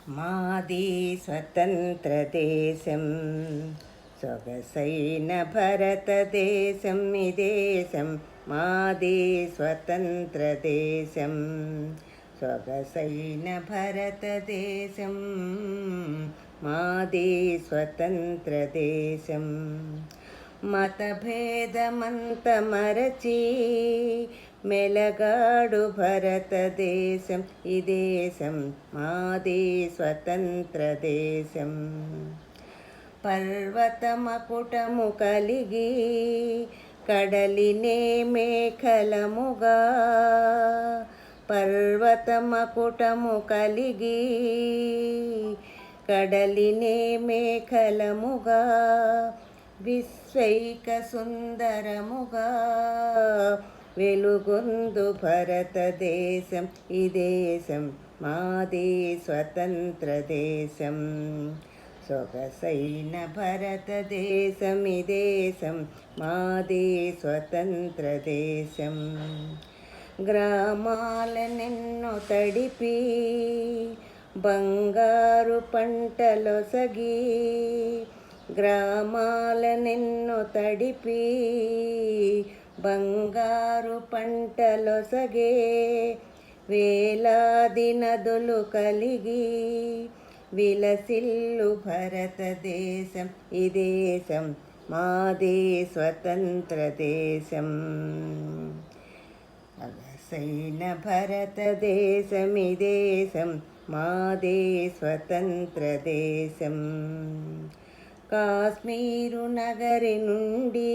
మాది స్వతంత్ర దేశం, సొగసైన భరతదేశం. ఈ దేశం మాది స్వతంత్ర దేశం, సొగసైన భరతదేశం. మాది స్వతంత్ర దేశం. మతభేదమంత మరచి మెలగాడు భరతదేశం. ఈ దేశం మాది స్వతంత్ర దేశం. పర్వతమకుటము కలిగి కడలినే మేఖలముగా, పర్వతమకుటము కలిగి కడలినే మేఖలముగా, విశ్వైక సుందరముగా వెలుగొందు భరతదేశం. ఈ దేశం మాది స్వతంత్ర దేశం, సొగసైన భరతదేశం. ఈ దేశం మాది స్వతంత్ర దేశం. గ్రామాలనెన్నో తడిపి బంగారు పంటలొసగి, గ్రామాలనెన్నో తడిపి బంగారు పంటలొసగే, వేలాది నదులు కలిగి విలసిల్లు భరతదేశం. ఈ దేశం మాది స్వతంత్ర దేశం, సొగసైన భరతదేశం. ఈ దేశం మాది స్వతంత్ర దేశం. కాశ్మీరు నగరి నుండి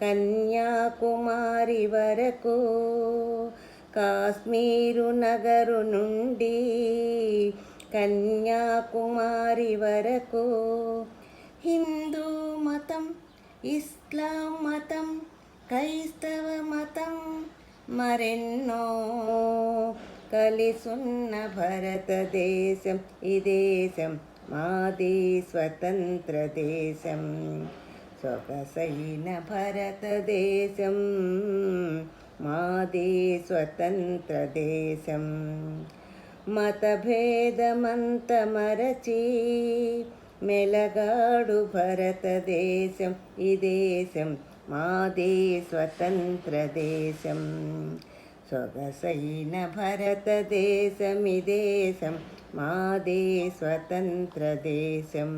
కన్యాకుమారి వరకు, కాశ్మీరు నగరు నుండి కన్యాకుమారి వరకు, హిందూ మతం, ఇస్లాం మతం, క్రైస్తవ మతం మరెన్నో కలిసున్న భరతదేశం. ఈ దేశం మాది స్వతంత్ర దేశం, సొగసైన భరతదేశం. మాది స్వతంత్ర దేశం. మతభేదమంత మరచి మెలగాడు భరతదేశం. ఈ దేశం మాది స్వతంత్ర దేశం, సొగసైన భరతదేశం. ఈ దేశం మాది స్వతంత్ర దేశం.